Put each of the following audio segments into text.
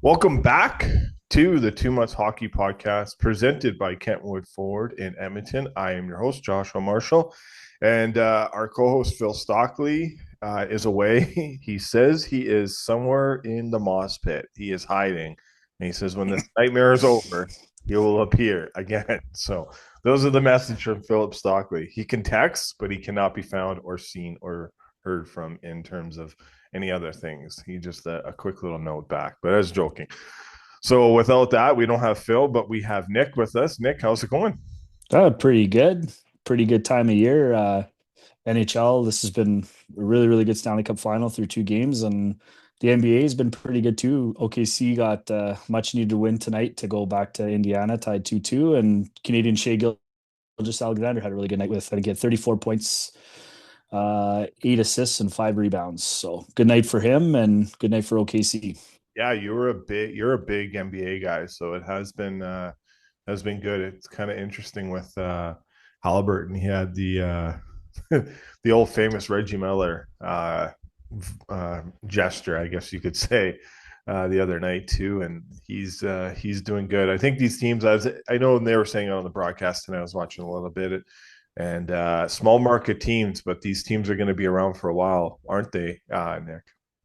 Welcome back to the Too Much Hockey Podcast presented by Kentwood Ford in Edmonton. I am your host, Joshua Marshall, and our co host, Phil Stockley, is away. He says he is somewhere in the moss pit. He is hiding. And he says, when this nightmare is over, he will appear again. So, those are the message from Philip Stockley. He can text, but he cannot be found or seen or heard from in terms of any other things. He just a quick little note back, but I was joking. So without that, we don't have Phil, but we have Nick with us. Nick, how's it going? Pretty good. Pretty good time of year. NHL, this has been a really, really good Stanley Cup final through two games, and the NBA has been pretty good too. OKC got much needed win tonight to go back to Indiana, tied 2-2, and Canadian Shea Gilgeous Alexander had a really good night with, I think, he had 34 points, 8 assists, and 5 rebounds. So good night for him, and good night for OKC. Yeah, you're a big NBA guy, so it has been good. It's kind of interesting with Halliburton. He had the the old famous Reggie Miller gesture, I guess you could say, the other night too, and he's doing good. I think these teams, I know they were saying it on the broadcast, and I was watching a little bit, and small market teams, but these teams are going to be around for a while, aren't they, Nick?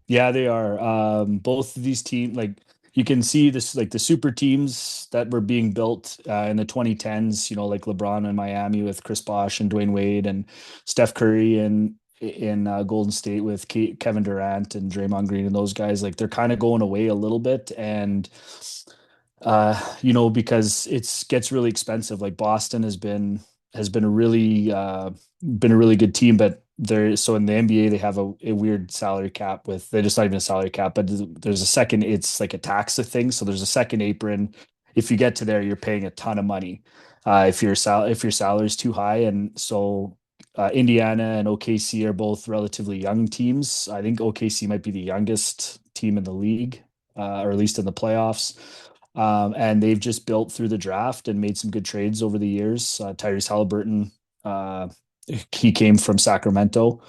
Yeah, they are. Both of these teams, like you can see this, like the super teams that were being built in the 2010s, like LeBron in Miami with Chris Bosh and Dwayne Wade and Steph Curry and in Golden State with Kevin Durant and Draymond Green and those guys, like they're kind of going away a little bit. And because it's gets really expensive. Like Boston has been a really good team, but so in the NBA they have a weird salary cap with they're just not even a salary cap, but there's a second, it's like a tax thing. So there's a second apron. If you get to there, you're paying a ton of money. If your salary is too high. And so Indiana and OKC are both relatively young teams. I think OKC might be the youngest team in the league, or at least in the playoffs. And they've just built through the draft and made some good trades over the years. Tyrese Halliburton, uh, he came from Sacramento.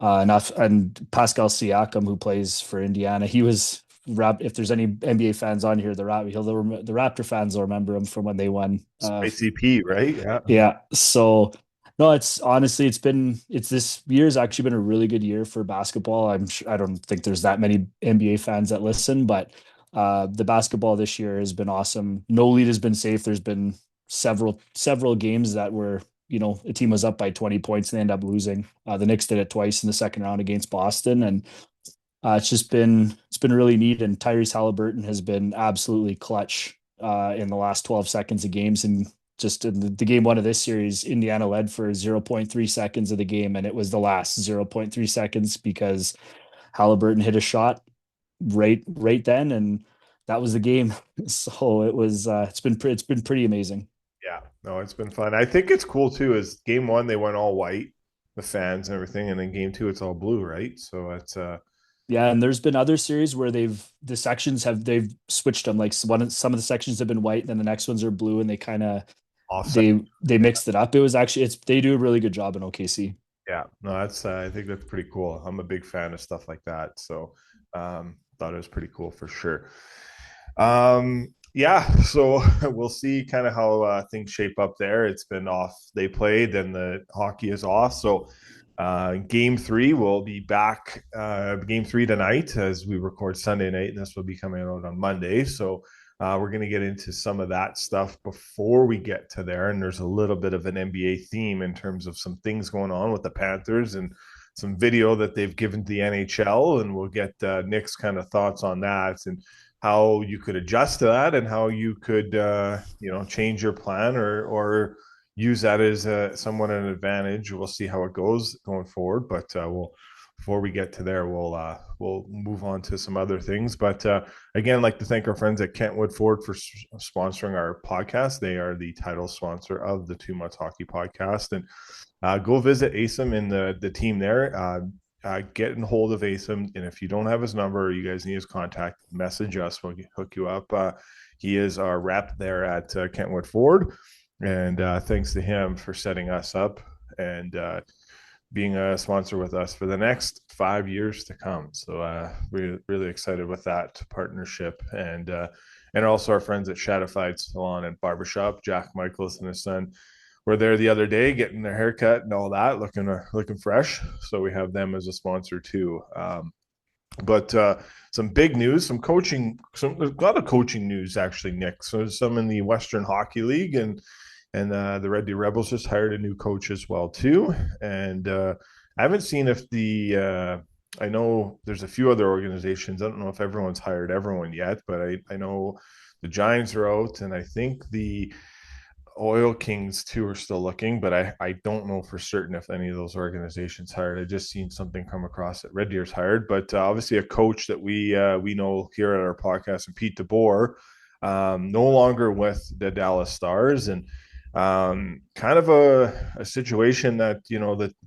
And Pascal Siakam, who plays for Indiana, he was if there's any NBA fans on here, the Raptor fans will remember him from when they won. Spicy P, right? Yeah. Yeah. So no, it's honestly, it's this year's actually been a really good year for basketball. I don't think there's that many NBA fans that listen, but the basketball this year has been awesome. No lead has been safe. There's been several games that were, a team was up by 20 points and they end up losing. The Knicks did it twice in the second round against Boston, and it's been really neat. And Tyrese Halliburton has been absolutely clutch in the last 12 seconds of games. And just in the game one of this series, Indiana led for 0.3 seconds of the game, and it was the last 0.3 seconds because Halliburton hit a shot right then, and that was the game. So it's been pretty amazing. Yeah, no, it's been fun. I think it's cool too. Is game one they went all white, the fans and everything, and then game two it's all blue, right? So it's Yeah, and there's been other series where they've switched them. Like some of the sections have been white, and then the next ones are blue, and they kind of offset. they mixed it up. It was actually it's they do a really good job in OKC. Yeah, no, that's I think that's pretty cool. I'm a big fan of stuff like that, so thought it was pretty cool for sure. Yeah, so we'll see kind of how things shape up there. It's been off. They played, and the hockey is off. So game three will be back. Game three tonight as we record Sunday night, and this will be coming out on Monday. So we're going to get into some of that stuff before we get to there. And there's a little bit of an NBA theme in terms of some things going on with the Panthers and some video that they've given to the NHL. And we'll get Nick's kind of thoughts on that and how you could adjust to that and how you could, change your plan or use that as somewhat an advantage. We'll see how it goes going forward, but we'll before we get to there, we'll move on to some other things. But again, I'd like to thank our friends at Kentwood Ford for sponsoring our podcast. They are the title sponsor of the Too Much Hockey podcast, and go visit Asim and the team there. Get in hold of Asim, and if you don't have his number or you guys need his contact, message us. We'll hook you up. He is our rep there at Kentwood Ford, and thanks to him for setting us up and being a sponsor with us for the next 5 years to come. So we're really excited with that partnership, and also our friends at Shadified Salon and Barbershop, Jack Michaels and his son, were there the other day getting their haircut and all that, looking fresh. So we have them as a sponsor too. But some big news, some coaching, a lot of coaching news actually, Nick. So some in the Western Hockey League, and the Red Deer Rebels just hired a new coach as well too. And I haven't seen if I know there's a few other organizations. I don't know if everyone's hired everyone yet, but I know the Giants are out, and I think the Oil Kings too are still looking, but I don't know for certain if any of those organizations hired. I just seen something come across that Red Deer's hired, but obviously a coach that we know here at our podcast, and Pete DeBoer, no longer with the Dallas Stars, and kind of a situation that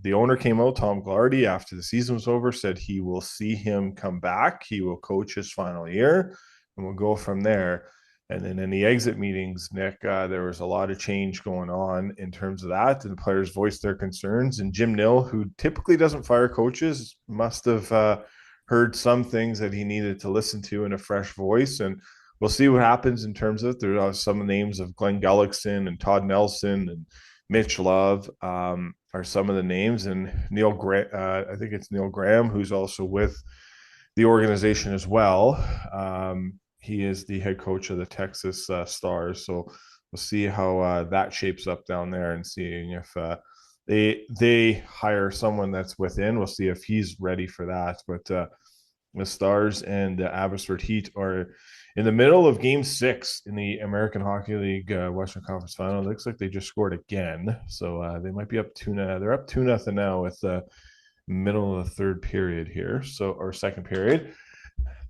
the owner came out, Tom Glardy, after the season was over, said he will see him come back. He will coach his final year, and we'll go from there. And then in the exit meetings, Nick, there was a lot of change going on in terms of that. And the players voiced their concerns. And Jim Nill, who typically doesn't fire coaches, must have heard some things that he needed to listen to in a fresh voice. And we'll see what happens in terms of it. There are some names of Glenn Gullickson and Todd Nelson and Mitch Love are some of the names. And I think it's Neil Graham, who's also with the organization as well. He is the head coach of the Texas Stars. So we'll see how that shapes up down there, and seeing if they hire someone that's within. We'll see if he's ready for that. But the Stars and the Abbotsford Heat are in the middle of Game 6 in the American Hockey League Western Conference Final. It looks like they just scored again, so they might be up 2-0. They're up 2-0 now with the middle of the third period here, or second period.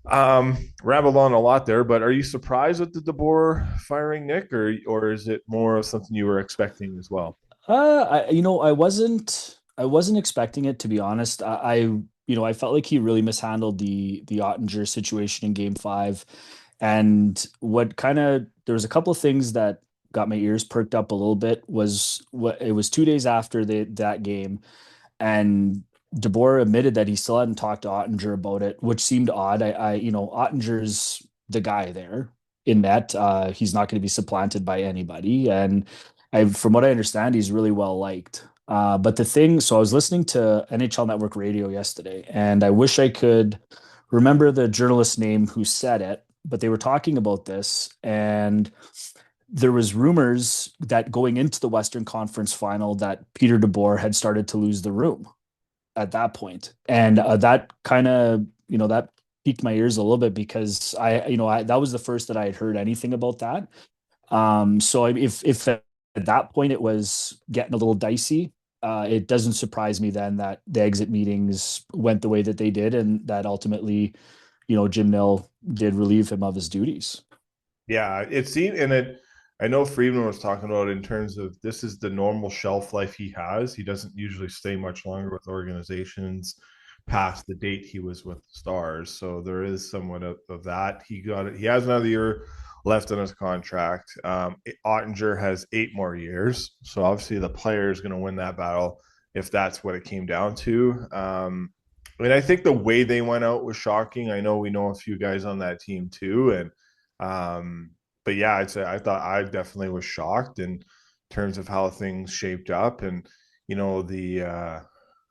Rambled on a lot there, but are you surprised with the DeBoer firing, Nick, or is it more of something you were expecting as well? I wasn't expecting it, to be honest. I felt like he really mishandled the Ottinger situation in Game 5, and there was a couple of things that got my ears perked up a little bit. Was what it was 2 days after that game, and DeBoer admitted that he still hadn't talked to Ottinger about it, which seemed odd. Ottinger's the guy there in that he's not going to be supplanted by anybody, and from what I understand, he's really well liked. But so I was listening to NHL Network Radio yesterday, and I wish I could remember the journalist's name who said it, but they were talking about this, and there was rumors that going into the Western Conference Final that Peter DeBoer had started to lose the room at that point, and that kind of that piqued my ears a little bit because that was the first that I had heard anything about that. So if at that point it was getting a little dicey, it doesn't surprise me then that the exit meetings went the way that they did, and that ultimately, Jim Nill did relieve him of his duties. Yeah, it seemed, and it. I know Friedman was talking about in terms of this is the normal shelf life he has. He doesn't usually stay much longer with organizations past the date he was with the Stars. So there is somewhat of that. He got it. He has another year left on his contract. Ottinger has 8 more years. So obviously the player is going to win that battle if that's what it came down to. And I think the way they went out was shocking. I know we know a few guys on that team too, and but yeah, I'd say I thought I definitely was shocked in terms of how things shaped up, and you call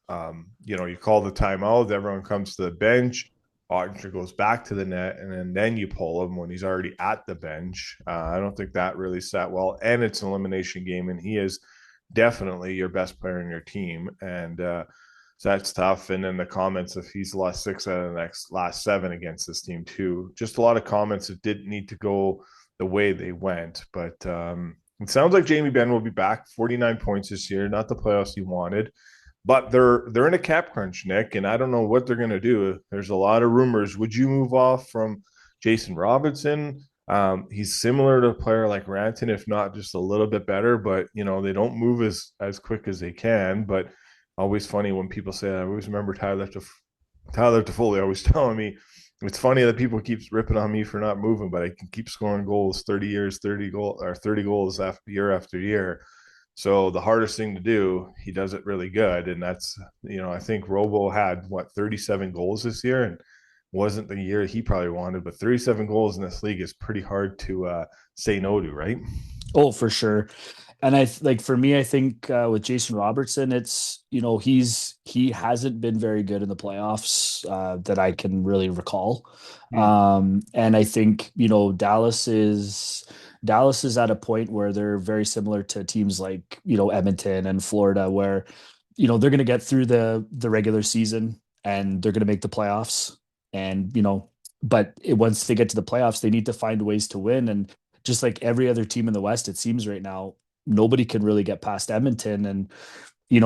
the timeout, everyone comes to the bench, Ottinger goes back to the net, and then you pull him when he's already at the bench. I don't think that really sat well, and it's an elimination game, and he is definitely your best player in your team, and so that's tough. And then the comments if he's lost 6 out of the next last 7 against this team too. Just a lot of comments that didn't need to go the way they went. But it sounds like Jamie Benn will be back. 49 points this year, not the playoffs he wanted. But they're in a cap crunch, Nick, and I don't know what they're going to do. There's a lot of rumors. Would you move off from Jason Robinson? He's similar to a player like Ranton, if not just a little bit better. But they don't move as quick as they can. But always funny when people say that. I always remember Tyler Toffoli always telling me it's funny that people keep ripping on me for not moving, but I can keep scoring goals 30 years, 30 goals after year after year. So the hardest thing to do, he does it really good. And that's, I think Robo had what, 37 goals this year, and wasn't the year he probably wanted, but 37 goals in this league is pretty hard to say no to, right? Oh, for sure. And like for me, I think with Jason Robertson, it's he hasn't been very good in the playoffs that I can really recall. Hmm. And I think Dallas is at a point where they're very similar to teams like Edmonton and Florida, where they're going to get through the regular season and they're going to make the playoffs, and once they get to the playoffs, they need to find ways to win. And just like every other team in the West, it seems right now, nobody can really get past Edmonton. And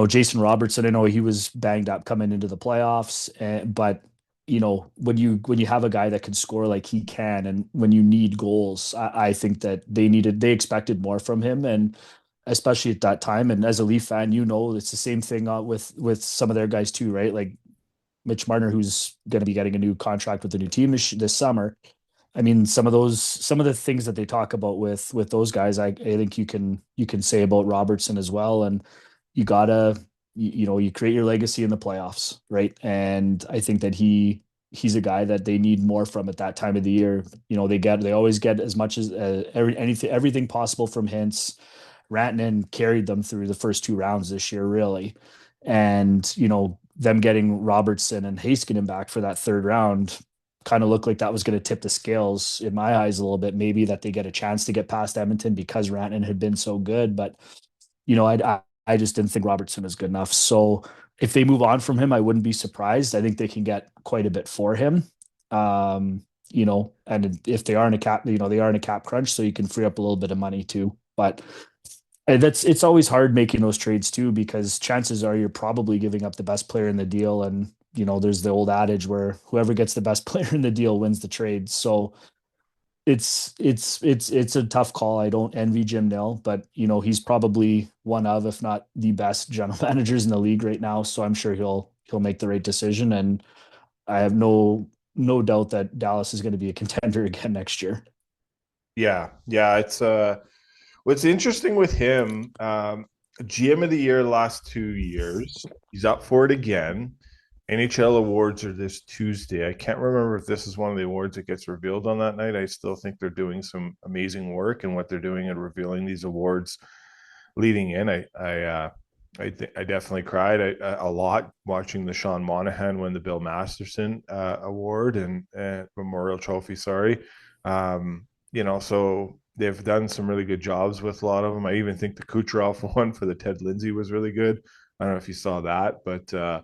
Jason Robertson, I know he was banged up coming into the playoffs, but when you have a guy that can score like he can, and when you need goals, I think that they expected more from him, and especially at that time. And as a Leaf fan, it's the same thing with some of their guys too, right? Like Mitch Marner, who's going to be getting a new contract with the new team this summer. I mean, some of the things that they talk about with those guys, I think you can say about Robertson as well. And you gotta you create your legacy in the playoffs, right? And I think that he's a guy that they need more from at that time of the year. They always get as much as everything possible from Hintz. Rantanen carried them through the first two rounds this year, really. And them getting Robertson and Heiskanen back for that third round kind of looked like that was going to tip the scales in my eyes a little bit. Maybe that they get a chance to get past Edmonton because Rantanen had been so good, but I just didn't think Robertson is good enough. So if they move on from him, I wouldn't be surprised. I think they can get quite a bit for him. And if they are in a cap, they are in a cap crunch, so you can free up a little bit of money too. But it's always hard making those trades too, because chances are you're probably giving up the best player in the deal. And there's the old adage where whoever gets the best player in the deal wins the trade. So it's a tough call. I don't envy Jim Nill, but he's probably one of, if not the best general managers in the league right now. So I'm sure he'll make the right decision. And I have no doubt that Dallas is going to be a contender again next year. Yeah, yeah. It's what's interesting with him, GM of the year last 2 years. He's up for it again. NHL awards are this Tuesday. I can't remember if this is one of the awards that gets revealed on that night. I still think they're doing some amazing work and what they're doing and revealing these awards leading in. I definitely cried a lot watching the Sean Monahan win the Bill Masterson award and Memorial Trophy. Sorry, so they've done some really good jobs with a lot of them. I even think the Kucherov one for the Ted Lindsay was really good. I don't know if you saw that, but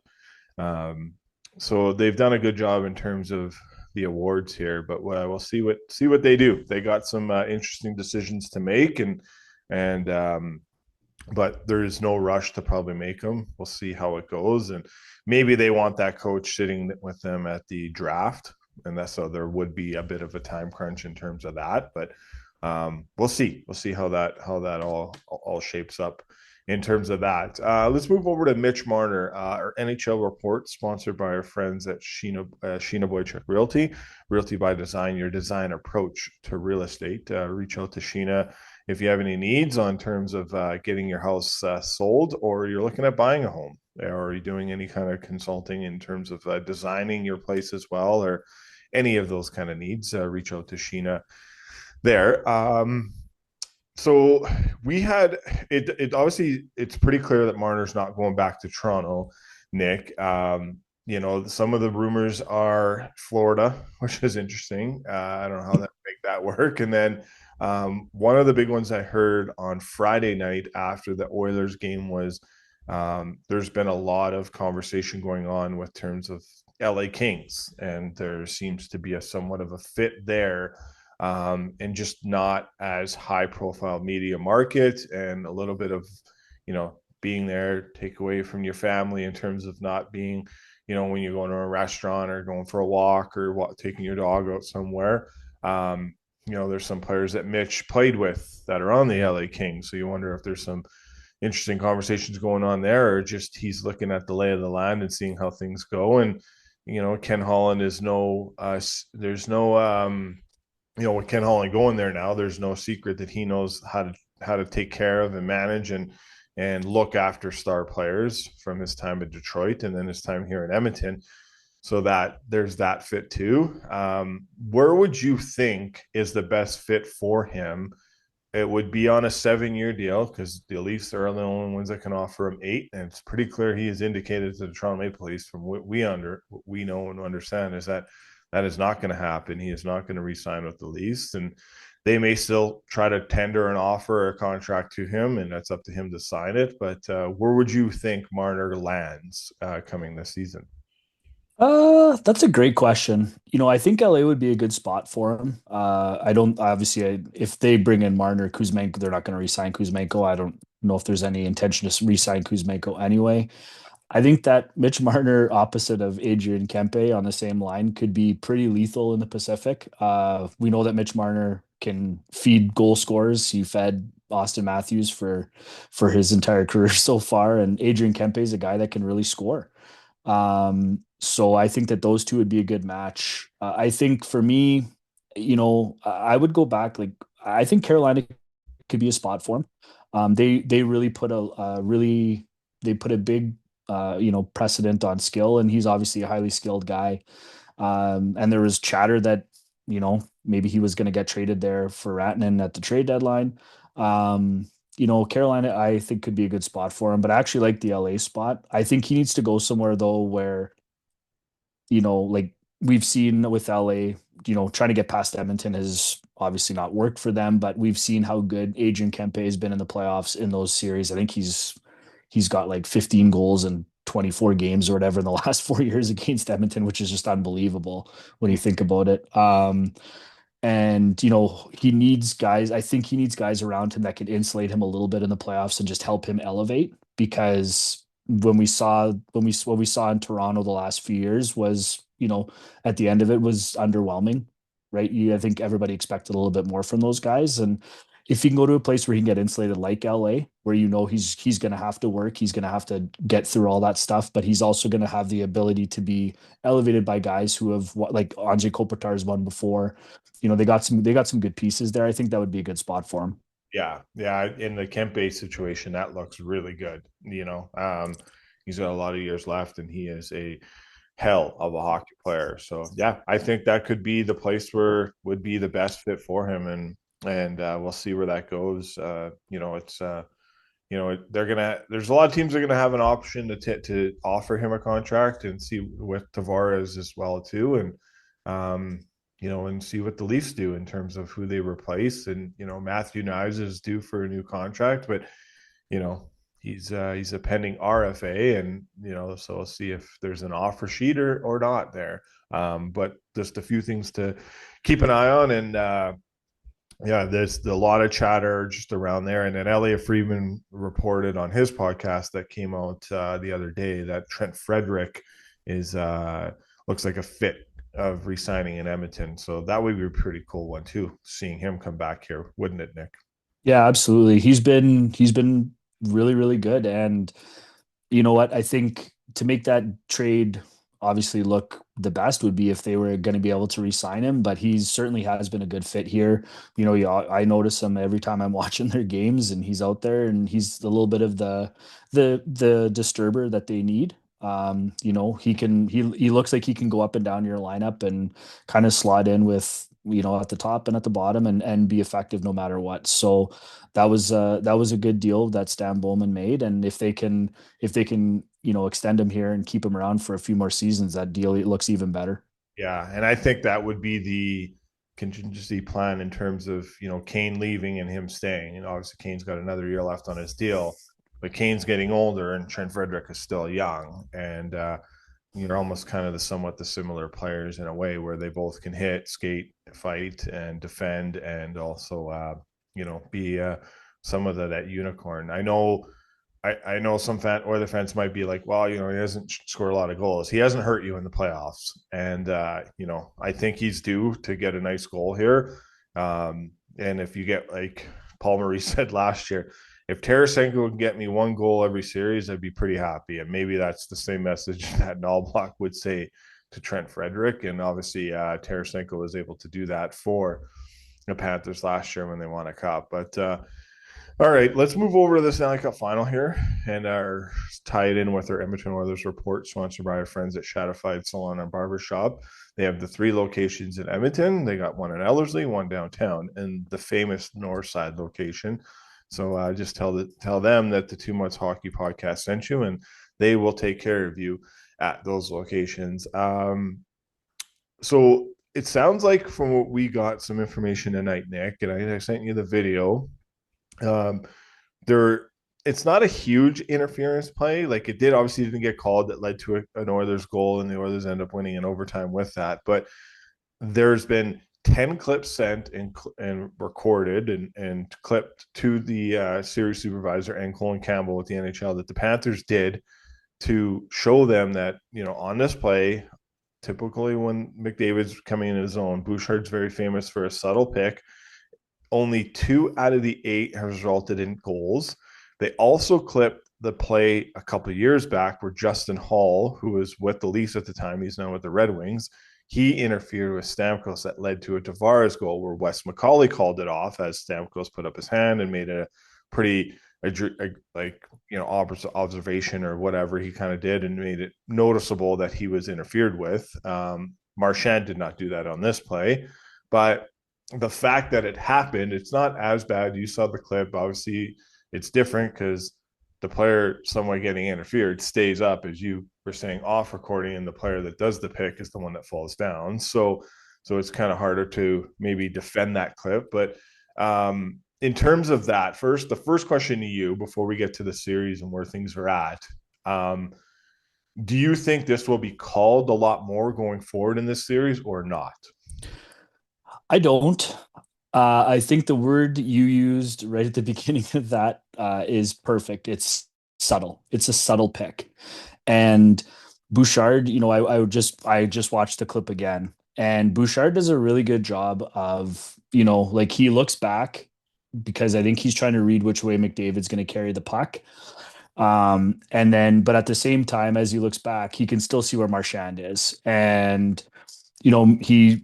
um, so they've done a good job in terms of the awards here. But we'll see what they do. They got some interesting decisions to make, and but there is no rush to probably make them. We'll see how it goes, and maybe they want that coach sitting with them at the draft, and that's so there would be a bit of a time crunch in terms of that. But we'll see. We'll see how that all shapes up in terms of that. Let's move over to Mitch Marner, our NHL report, sponsored by our friends at Sheena Boychuk Realty. Realty by Design, your design approach to real estate. Reach out to Sheena if you have any needs on terms of getting your house sold, or you're looking at buying a home, or are you doing any kind of consulting in terms of designing your place as well, or any of those kind of needs, reach out to Sheena there. So we had it obviously it's pretty clear that Marner's not going back to Toronto, Nick. Some of the rumors are Florida, which is interesting. I don't know how that make that work. And then one of the big ones I heard on Friday night after the Oilers game was there's been a lot of conversation going on with terms of LA Kings, and there seems to be a somewhat of a fit there, and just not as high profile media market, and a little bit of being there take away from your family in terms of not being when you're going to a restaurant or going for a walk or taking your dog out somewhere. There's some players that Mitch played with that are on the LA Kings, so you wonder if there's some interesting conversations going on there, or just he's looking at the lay of the land and seeing how things go. And Ken Holland is there's no with Ken Holland going there now, there's no secret that he knows how to take care of and manage and and look after star players from his time in Detroit and then his time here in Edmonton. So that there's that fit too. Where would you think is the best fit for him? It would be on a 7-year deal because the Leafs are the only ones that can offer him 8, and it's pretty clear he has indicated to the Toronto Maple Leafs, from what we know and understand, is that that is not going to happen. He is not going to re-sign with the Leafs, and they may still try to tender an offer or a contract to him, and that's up to him to sign it. But where would you think Marner lands coming this season? That's a great question. I think LA would be a good spot for him. I don't obviously if they bring in Marner, Kuzmenko, they're not going to re-sign Kuzmenko. I don't know if there's any intention to re-sign Kuzmenko anyway. I think that Mitch Marner opposite of Adrian Kempe on the same line could be pretty lethal in the Pacific. We know that Mitch Marner can feed goal scorers. He fed Austin Matthews for his entire career so far, and Adrian Kempe is a guy that can really score. So I think that those two would be a good match. I think for me, I would go back. Like I think Carolina could be a spot for him. They really put they put a big precedent on skill, and he's obviously a highly skilled guy. And there was chatter that maybe he was going to get traded there for Ratnan at the trade deadline. Carolina, I think could be a good spot for him, but I actually like the LA spot. I think he needs to go somewhere though where, like we've seen with LA, trying to get past Edmonton has obviously not worked for them, but we've seen how good Adrian Kempe has been in the playoffs in those series. I think he's got like 15 goals in 24 games or whatever in the last 4 years against Edmonton, which is just unbelievable when you think about it. And he needs guys. I think he needs guys around him that can insulate him a little bit in the playoffs and just help him elevate. Because what we saw in Toronto the last few years was, at the end of it was underwhelming, right? I think everybody expected a little bit more from those guys, and if he can go to a place where he can get insulated like LA, where he's going to have to work, he's going to have to get through all that stuff, but he's also going to have the ability to be elevated by guys who have like Anze Kopitar's won before. They got some good pieces there. I think that would be a good spot for him. Yeah, yeah. In the Kempe situation, that looks really good. He's got a lot of years left, and he is a hell of a hockey player. So yeah, I think that could be the place where would be the best fit for him, and we'll see where that goes. It's they're gonna. There's a lot of teams that are gonna have an option to offer him a contract and see with Tavares as well too, um, and see what the Leafs do in terms of who they replace. And Matthew Knies is due for a new contract, but you know he's a pending RFA, and so we'll see if there's an offer sheet or not there. But just a few things to keep an eye on, and yeah, there's a lot of chatter just around there. And then Elliot Friedman reported on his podcast that came out the other day that Trent Frederick is looks like a fit of resigning in Edmonton. So that would be a pretty cool one too, seeing him come back here, wouldn't it, Nick? Yeah, absolutely. He's been really, really good. And you know what? I think to make that trade obviously look the best would be if they were going to be able to re-sign him, but he certainly has been a good fit here. Yeah, I notice him every time I'm watching their games and he's out there and he's a little bit of the disturber that they need. He looks like he can go up and down your lineup and kind of slot in with, at the top and at the bottom and be effective no matter what. So that was a good deal that Stan Bowman made. And if they can extend him here and keep him around for a few more seasons, that deal it looks even better. Yeah, and I think that would be the contingency plan in terms of Kane leaving and him staying. Obviously Kane's got another year left on his deal, but Kane's getting older and Trent Frederick is still young, and you're almost kind of the similar players in a way where they both can hit, skate, fight, and defend, and also be some of that unicorn. I know some Oilers fans might be like, well, he hasn't scored a lot of goals. He hasn't hurt you in the playoffs, and I think he's due to get a nice goal here. And if you get like Paul Maurice said last year, if Tarasenko can get me one goal every series, I'd be pretty happy. And maybe that's the same message that Knoblauch would say to Trent Frederick. And obviously, Tarasenko was able to do that for the Panthers last year when they won a cup. But All right, let's move over to the Stanley Cup final here and tie it in with our Edmonton Oilers report, sponsored by our friends at Shadified Salon and Barbershop. They have the 3 locations in Edmonton. They got one in Ellerslie, one downtown, and the famous North Side location. So just tell them that the 2 Months Hockey Podcast sent you, and they will take care of you at those locations. So it sounds like from what we got some information tonight, Nick, and I sent you the video. Um, there it's not a huge interference play. Like it did obviously didn't get called that led to an Oilers goal, and the Oilers end up winning in overtime with that. But there's been 10 clips sent and recorded and clipped to the series supervisor and Colin Campbell with the NHL that the Panthers did to show them that, on this play, typically when McDavid's coming in his own, Bouchard's very famous for a subtle pick. Only 2 out of the 8 has resulted in goals. They also clipped the play a couple of years back where Justin Hall, who was with the Leafs at the time, he's now with the Red Wings, he interfered with Stamkos that led to a Tavares goal where Wes McCauley called it off as Stamkos put up his hand and made a pretty observation or whatever he kind of did and made it noticeable that he was interfered with. Marchand did not do that on this play, but the fact that it happened, it's not as bad. You saw the clip. Obviously, it's different because the player somewhere getting interfered stays up, as you were saying, off recording, and the player that does the pick is the one that falls down. So it's kind of harder to maybe defend that clip. But in terms of that, the first question to you before we get to the series and where things are at. Do you think this will be called a lot more going forward in this series or not? I don't. I think the word you used right at the beginning of that is perfect. It's subtle. It's a subtle pick. And Bouchard, I just watched the clip again, and Bouchard does a really good job of, like he looks back because I think he's trying to read which way McDavid's going to carry the puck. And then, but at the same time, as he looks back, he can still see where Marchand is. And Bouchard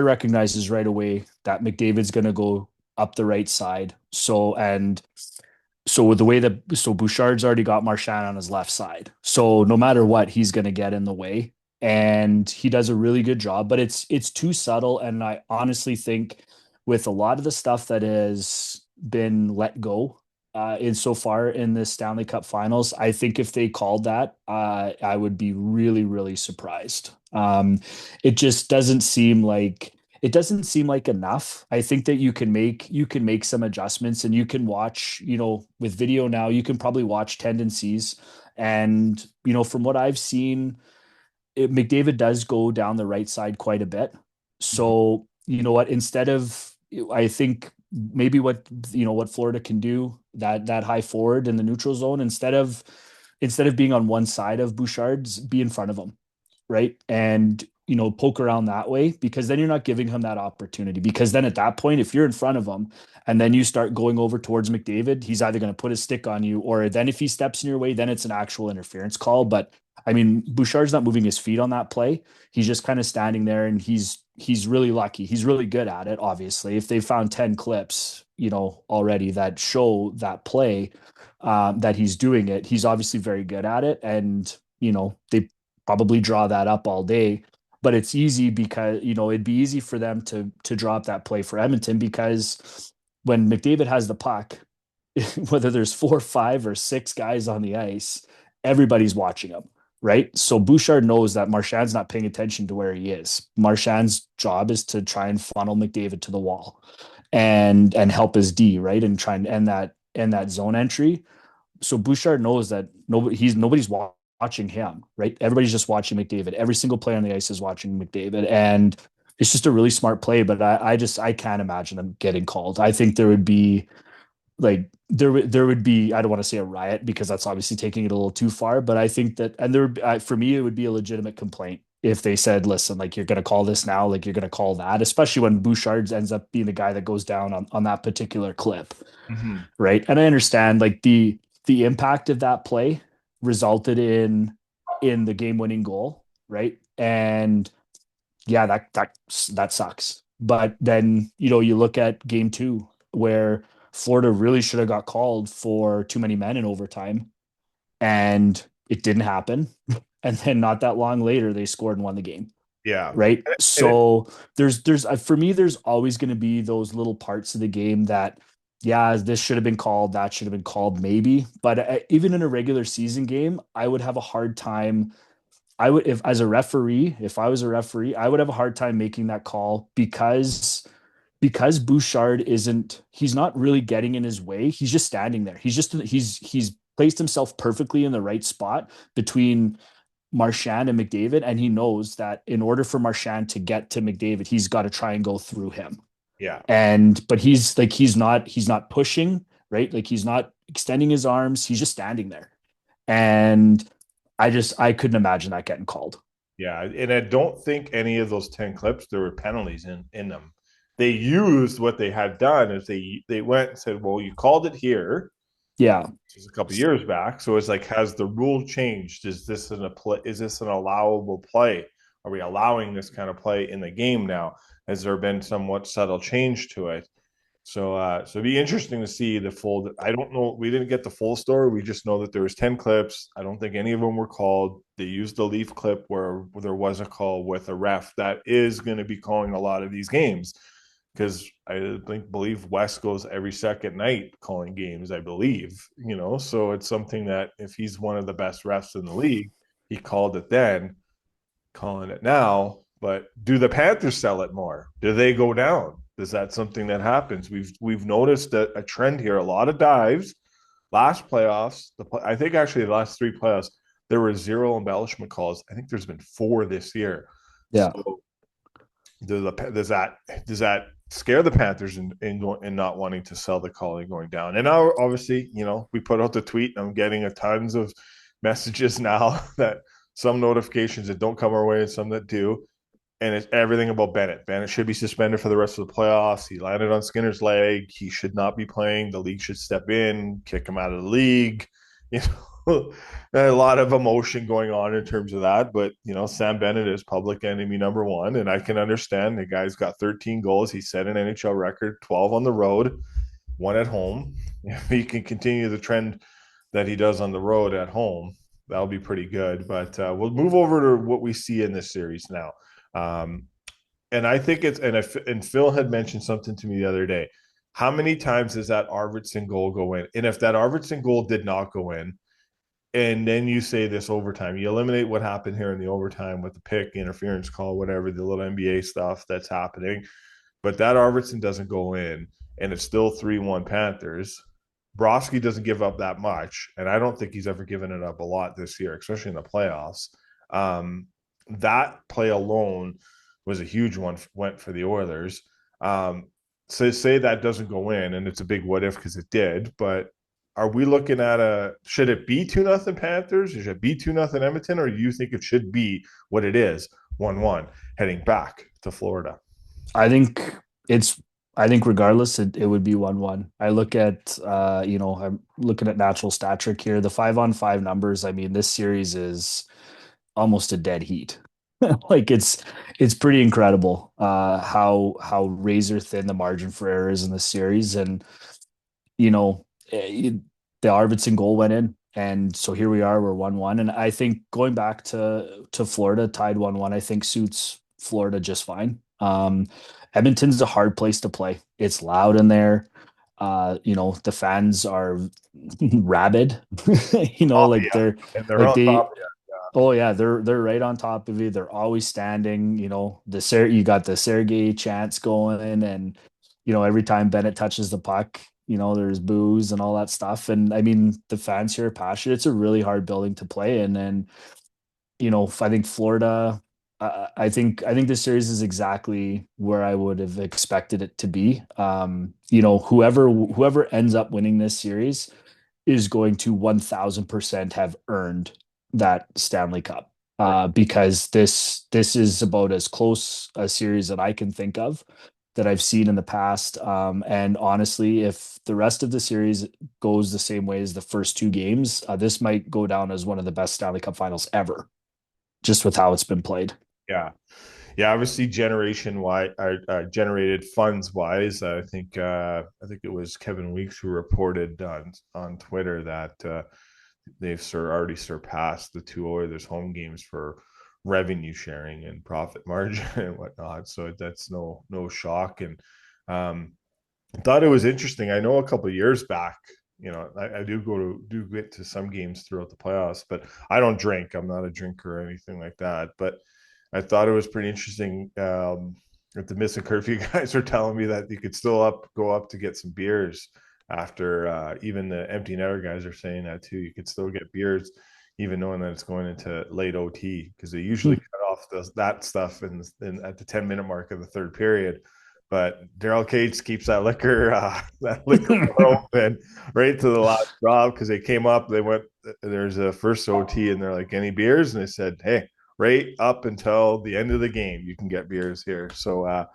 recognizes right away that McDavid's going to go up the right side. So with the way Bouchard's already got Marchand on his left side. So no matter what, he's going to get in the way, and he does a really good job. But it's too subtle, and I honestly think with a lot of the stuff that has been let go in so far in the Stanley Cup Finals, I think if they called that, I would be really, really surprised. It just doesn't seem like enough. I think that you can make some adjustments, and you can watch, with video now, you can probably watch tendencies. And, from what I've seen, McDavid does go down the right side quite a bit. Mm-hmm. So, you know what, I think maybe what Florida can do, that high forward in the neutral zone, instead of being on one side of Bouchard's, be in front of him, right? And poke around that way, because then you're not giving him that opportunity. Because then at that point, if you're in front of him and then you start going over towards McDavid, he's either going to put his stick on you, or then if he steps in your way, then it's an actual interference call. But I mean, Bouchard's not moving his feet on that play. He's just kind of standing there, and he's really lucky. He's really good at it, obviously. If they found 10 clips, already that show that play, that he's doing it, he's obviously very good at it. And, they probably draw that up all day. But it's easy because, it'd be easy for them to drop that play for Edmonton, because when McDavid has the puck, whether there's 4, 5, or 6 guys on the ice, everybody's watching him, right? So Bouchard knows that Marchand's not paying attention to where he is. Marchand's job is to try and funnel McDavid to the wall and help his D, right? And try and end that zone entry. So Bouchard knows that nobody's watching him, right? Everybody's just watching McDavid. Every single player on the ice is watching McDavid, and it's just a really smart play. But I can't imagine them getting called. I think there would be like there would be, I don't want to say a riot, because that's obviously taking it a little too far. But I think that, and for me, it would be a legitimate complaint if they said, listen, like, you're going to call this now, like, you're going to call that, especially when Bouchard ends up being the guy that goes down on that particular clip, Mm-hmm. right? And I understand, like, the impact of that play resulted in the game winning goal, right? And yeah, that sucks. But then, you look at game two, where Florida really should have got called for too many men in overtime, and it didn't happen. And then not that long later, they scored and won the game. Yeah. Right. And it, So there's for me, there's always going to be those little parts of the game that, yeah, this should have been called, that should have been called, maybe. But even in a regular season game, I would have a hard time. I would, if as a referee, if I was a referee, I would have a hard time making that call because Bouchard isn't, he's not really getting in his way. He's just standing there. He's placed himself perfectly in the right spot between Marchand and McDavid, and he knows that in order for Marchand to get to McDavid, he's got to try and go through him. yeah. And but he's not pushing, right? Like he's not extending his arms. He's just standing there. And I couldn't imagine that getting called. Yeah, and I don't think any of those 10 clips there were penalties in them. They used what they had done is they went and said, "Well, you called it here, Yeah. which is a couple of years back. So it's like, has the rule changed? Is this an allowable play? Are we allowing this kind of play in the game now? Has there been somewhat subtle change to it?" So it'd be interesting to see the full. I don't know. We didn't get the full story. We just know that there was 10 clips. I don't think any of them were called. They used the Leaf clip where there was a call with a ref that is going to be calling a lot of these games because believe West goes every second night calling games. I believe so it's something that if he's one of the best refs in the league, he called it then, calling it now. But do the Panthers sell it more? Do they go down? Is that something that happens? We've noticed a trend here. A lot of dives. Last playoffs, I think actually the last three playoffs, there were zero embellishment calls. I think there's been four this year. Yeah. So does that scare the Panthers in not wanting to sell the calling going down? And now, obviously, we put out the tweet. And I'm getting a tons of messages now that some notifications that don't come our way and some that do. And it's everything about Bennett. Bennett should be suspended for the rest of the playoffs. He landed on Skinner's leg. He should not be playing. The league should step in, kick him out of the league. You know, a lot of emotion going on in terms of that. But Sam Bennett is public enemy number one, and I can understand the guy's got 13 goals. He set an NHL record, 12 on the road, one at home. If he can continue the trend that he does on the road at home, that'll be pretty good. But we'll move over to what we see in this series now. Um, and I think and Phil had mentioned something to me the other day. How many times does that Arvidsson goal go in? And if that Arvidsson goal did not go in, and then you say this overtime, you eliminate what happened here in the overtime with the pick, interference call, whatever, the little NBA stuff that's happening. But that Arvidsson doesn't go in, and it's still 3-1 Panthers. Broski doesn't give up that much, and I don't think he's ever given it up a lot this year, especially in the playoffs. That play alone was a huge one, went for the Oilers. So say that doesn't go in, and it's a big what if because it did. But are we looking at should it be 2-0 Panthers? Should it be 2-0 Edmonton, or do you think it should be what it is, 1-1 heading back to Florida? I think it's I think regardless it would be 1-1. I look at I'm looking at natural stat trick here. The 5-on-5 numbers, I mean, this series is almost a dead heat. Like it's pretty incredible how razor thin the margin for error is in this series. And you know, the Arvidsson goal went in. And so here we are, we're 1-1. And I think going back to Florida, tied 1-1, I think suits Florida just fine. Edmonton's a hard place to play. It's loud in there. The fans are rabid. Oh Like yeah, they're and they're like on top they of you. oh yeah, they're right on top of you. They're always standing. You got the Sergey chants going, and every time Bennett touches the puck, there's boos and all that stuff. And I mean, the fans here are passionate. It's a really hard building to play in, and I think Florida. I think this series is exactly where I would have expected it to be. Whoever ends up winning this series is going to 1000% have earned that Stanley Cup. Yeah. Because this is about as close a series that I can think of that I've seen in the past. And honestly, if the rest of the series goes the same way as the first two games, this might go down as one of the best Stanley Cup finals ever, just with how it's been played. Yeah. Yeah, obviously generation wise, generated funds wise. I think it was Kevin Weeks who reported on Twitter that already surpassed the two Oilers home games for revenue sharing and profit margin and whatnot. So that's no shock. And um, I thought it was interesting. I know a couple of years back, I do get to some games throughout the playoffs, but I don't drink. I'm not a drinker or anything like that. But I thought it was pretty interesting. That the missing curfew guys are telling me that you could still go up to get some beers after even the empty netter guys are saying that too. You could still get beers even knowing that it's going into late OT because they usually cut off that stuff at the 10-minute mark of the third period. But Daryl Cates keeps that liquor open right to the last drop because they came up. They went. There's a first OT, and they're like, "Any beers?" And they said, "Hey, right up until the end of the game, you can get beers here." So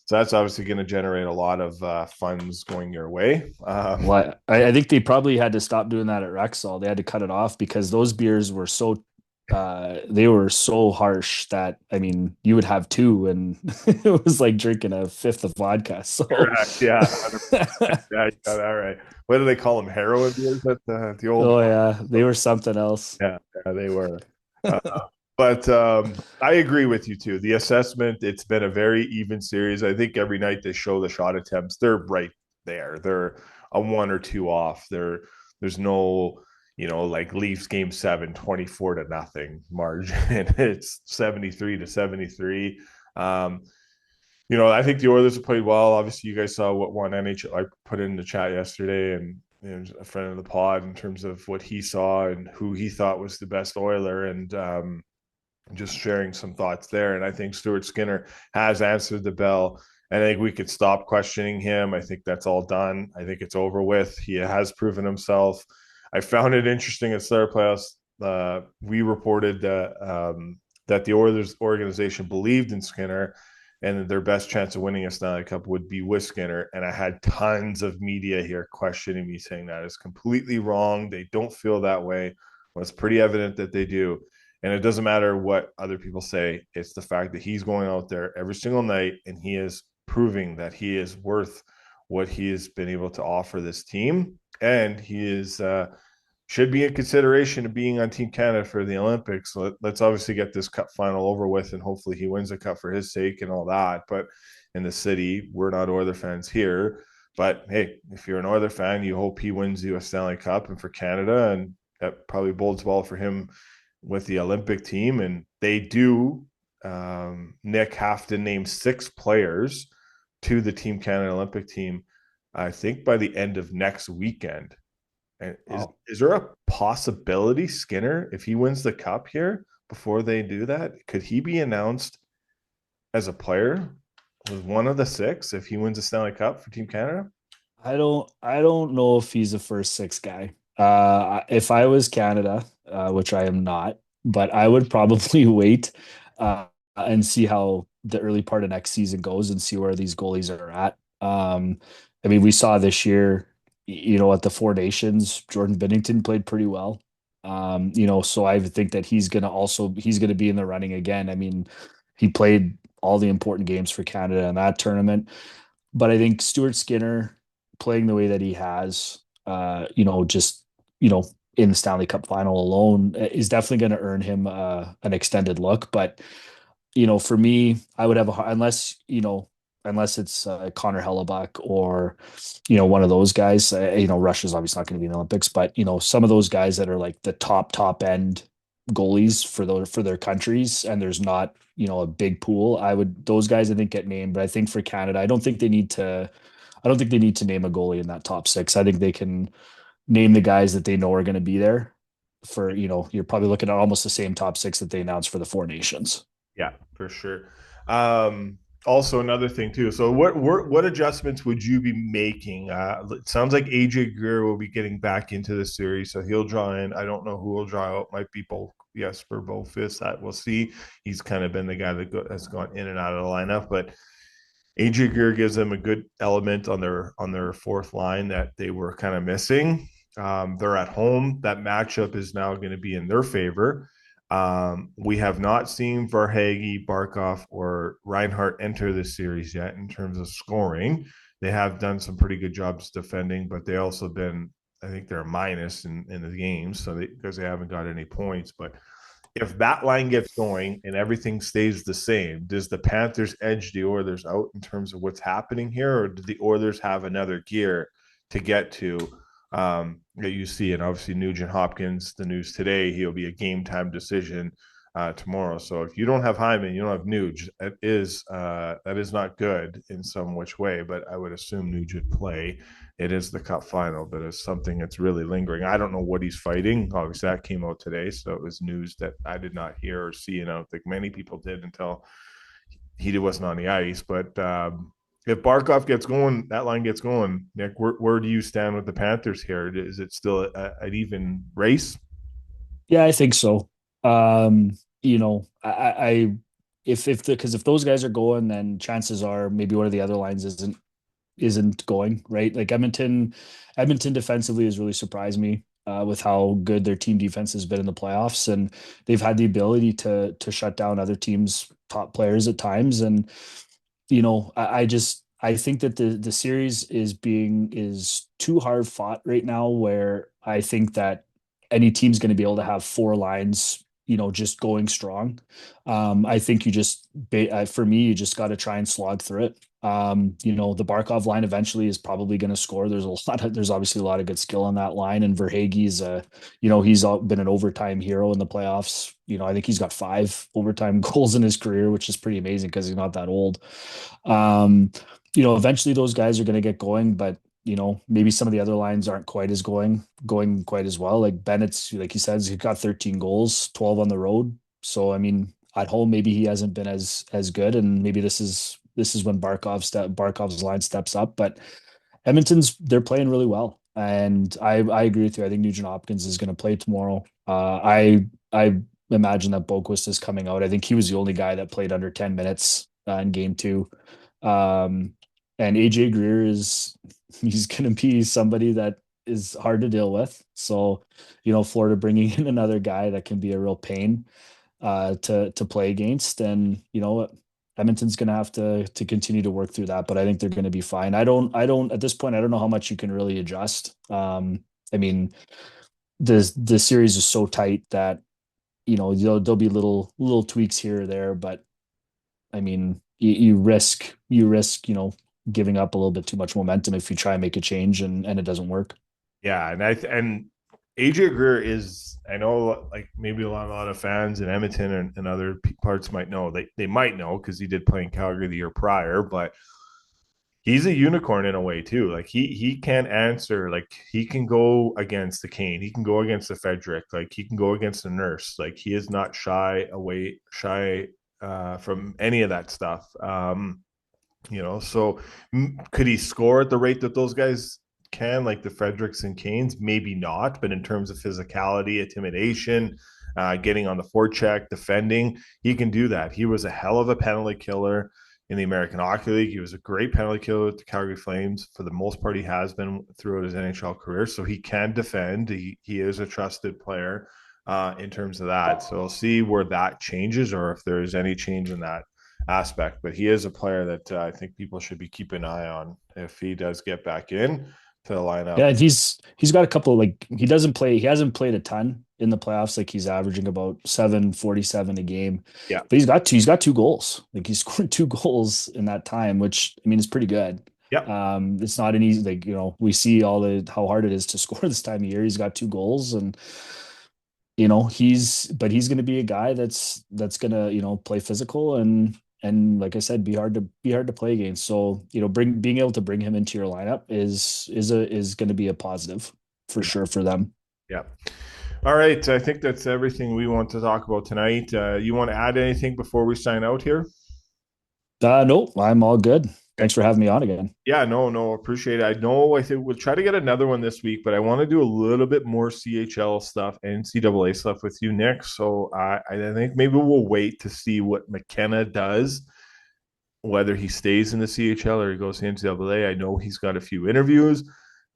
that's obviously going to generate a lot of funds going your way. Well, I think they probably had to stop doing that at Rexall. They had to cut it off because those beers were they were so harsh that I mean you would have two and it was like drinking a fifth of vodka. So Correct. Yeah. 100%. Yeah, you got that right. What do they call them? Heroin beers at the old. oh yeah, they were something else. Yeah, yeah, they were. Uh, but I agree with you too. The assessment, it's been a very even series. I think every night they show the shot attempts, they're right there. They're a one or two off. There's no, like Leafs game 7, 24-0 margin. It's 73-73. Um, I think the Oilers have played well. Obviously, you guys saw what one NHL I put in the chat yesterday, and a friend of the pod in terms of what he saw and who he thought was the best Oiler, and just sharing some thoughts there. And I think Stuart Skinner has answered the bell. I think we could stop questioning him. I think that's all done. I think it's over with. He has proven himself. I found it interesting at Star Playoffs. We reported that the Oilers organization believed in Skinner and that their best chance of winning a Stanley Cup would be with Skinner. And I had tons of media here questioning me, saying that is completely wrong. They don't feel that way. Well, it's pretty evident that they do. And it doesn't matter what other people say. It's the fact that he's going out there every single night and he is proving that he is worth what he has been able to offer this team. And he is should be in consideration of being on Team Canada for the Olympics. So let's obviously get this cup final over with, and hopefully he wins a cup for his sake and all that. But in the city, we're not Oilers fans here. But hey, if you're an Oilers fan, you hope he wins you a Stanley Cup, and for Canada, and that probably bodes well for him with the Olympic team. And they do, Nick, have to name 6 players to the Team Canada Olympic team, I think by the end of next weekend. And Wow. is there a possibility Skinner, if he wins the cup here before they do that, could he be announced as a player with one of the 6 if he wins a Stanley Cup for Team Canada? I don't know if he's a first six guy. If I was Canada, which I am not, but I would probably wait and see how the early part of next season goes and see where these goalies are at. I mean, we saw this year, at the Four Nations, Jordan Binnington played pretty well. So I think that he's gonna be in the running again. I mean, he played all the important games for Canada in that tournament. But I think Stuart Skinner playing the way that he has, just in the Stanley Cup final alone is definitely going to earn him an extended look. But for me, I would have unless it's Connor Hellebuck or one of those guys. Russia's obviously not going to be in the Olympics, but some of those guys that are like the top end goalies for their countries, and there's not a big pool. Those guys I think get named, but I think for Canada, I don't think they need to. I don't think they need to name a goalie in that top 6. I think they can name the guys that they know are going to be there for, you're probably looking at almost the same top 6 that they announced for the Four Nations. Yeah, for sure. Also, another thing too. So, what adjustments would you be making? It sounds like AJ Greer will be getting back into the series, so he'll draw in. I don't know who will draw out. Might be both Jesper Bofiss. That we'll see. He's kind of been the guy that has gone in and out of the lineup, but AJ Greer gives them a good element on their fourth line that they were kind of missing. They're at home. That matchup is now going to be in their favor. We have not seen Verhage, Barkov, or Reinhardt enter this series yet in terms of scoring. They have done some pretty good jobs defending, but they also been, I think they're a minus in the games, so because they haven't got any points. But if that line gets going and everything stays the same, does the Panthers edge the Oilers out in terms of what's happening here, or do the Oilers have another gear to get to that you see? And obviously, Nugent Hopkins, the news today, he'll be a game time decision tomorrow. So if you don't have Hyman, you don't have Nuge. That is not good in some which way. But I would assume Nuge would play. It is the Cup final, but it's something that's really lingering. I don't know what he's fighting. Obviously, that came out today, so it was news that I did not hear or see, and I don't think many people did until he wasn't on the ice. But if Barkov gets going, that line gets going. Nick, where do you stand with the Panthers here? Is it still an even race? Yeah, I think so. You know, I if because if those guys are going, then chances are maybe one of the other lines isn't going, right? Like Edmonton defensively has really surprised me with how good their team defense has been in the playoffs, and they've had the ability to shut down other teams' top players at times. And I think that the series is too hard fought right now, where I think that any team's going to be able to have four lines, just going strong. I think for me, you just got to try and slog through it. The Barkov line eventually is probably going to score. There's obviously a lot of good skill on that line, and Verhaeghe's he's been an overtime hero in the playoffs. I think he's got five overtime goals in his career, which is pretty amazing because he's not that old. Um, eventually those guys are going to get going, but maybe some of the other lines aren't quite as going quite as well. Like Bennett's, like he says, he got 13 goals, 12 on the road. So I mean, at home maybe he hasn't been as good, and maybe this is when Barkov's line steps up. But they're playing really well, and I agree with you. I think Nugent Hopkins is going to play tomorrow. I imagine that Boquist is coming out. I think he was the only guy that played under 10 minutes in game two. Um, and AJ Greer he's going to be somebody that is hard to deal with. So, Florida bringing in another guy that can be a real pain to play against, and Edmonton's going to have to continue to work through that, but I think they're going to be fine. I don't at this point, I don't know how much you can really adjust. I mean, the series is so tight that there'll be little tweaks here or there, but I mean, you risk giving up a little bit too much momentum if you try and make a change and it doesn't work. Yeah, and AJ Greer is, I know, like maybe a lot of fans in Edmonton and other parts might know. They might know because he did play in Calgary the year prior, but he's a unicorn in a way too. Like he can answer. Like he can go against the Kane. He can go against the Frederick. Like he can go against the Nurse. Like he is not shy from any of that stuff. So could he score at the rate that those guys can, like the Fredericks and Canes? Maybe not, but in terms of physicality, intimidation, getting on the forecheck, defending, he can do that. He was a hell of a penalty killer in the American Hockey League. He was a great penalty killer with the Calgary Flames. For the most part, he has been throughout his NHL career, so he can defend. He is a trusted player in terms of that. So we'll see where that changes, or if there is any change in that aspect. But he is a player that I think people should be keeping an eye on if he does get back in to the Yeah, lineup. and he's got a couple, like he hasn't played a ton in the playoffs. Like he's averaging about 747 a game. Yeah. But he's got two goals. Like he scored two goals in that time, which I mean is pretty good. Yep. It's not an easy, like, we see how hard it is to score this time of year. He's got two goals, and he's going to be a guy that's going to, play physical, and like I said, be hard to play against. So, being able to bring him into your lineup is going to be a positive for Yeah. sure for them. Yeah. All right. I think that's everything we want to talk about tonight. You want to add anything before we sign out here? No, I'm all good. Okay. Thanks for having me on again. Yeah, no, appreciate it. I think we'll try to get another one this week, but I want to do a little bit more CHL stuff, NCAA stuff with you, Nick. So I think maybe we'll wait to see what McKenna does, whether he stays in the CHL or he goes to NCAA. I know he's got a few interviews.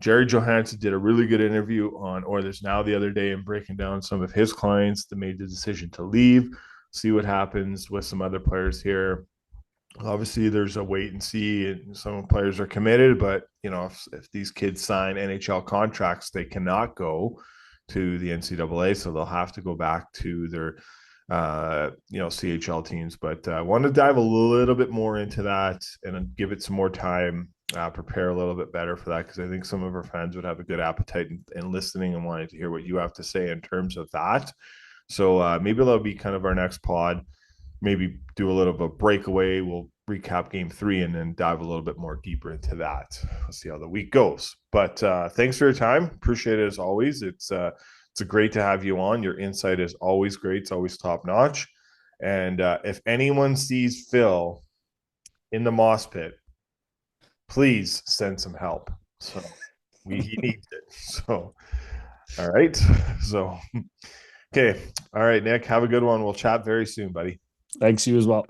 Jerry Johansson did a really good interview on Oilers Now the other day and breaking down some of his clients that made the decision to leave. See what happens with some other players here. Obviously, there's a wait and see, and some players are committed, but if these kids sign NHL contracts, they cannot go to the NCAA, so they'll have to go back to their CHL teams. But I want to dive a little bit more into that and give it some more time, prepare a little bit better for that, because I think some of our fans would have a good appetite in listening and wanting to hear what you have to say in terms of that. So maybe that'll be kind of our next pod. Maybe do a little of a breakaway. We'll recap game 3 and then dive a little bit more deeper into that. We'll see how the week goes. But thanks for your time. Appreciate it as always. It's great to have you on. Your insight is always great. It's always top notch. And if anyone sees Phil in the moss pit, please send some help. So he needs it. So all right. So okay. All right, Nick. Have a good one. We'll chat very soon, buddy. Thanks, you as well.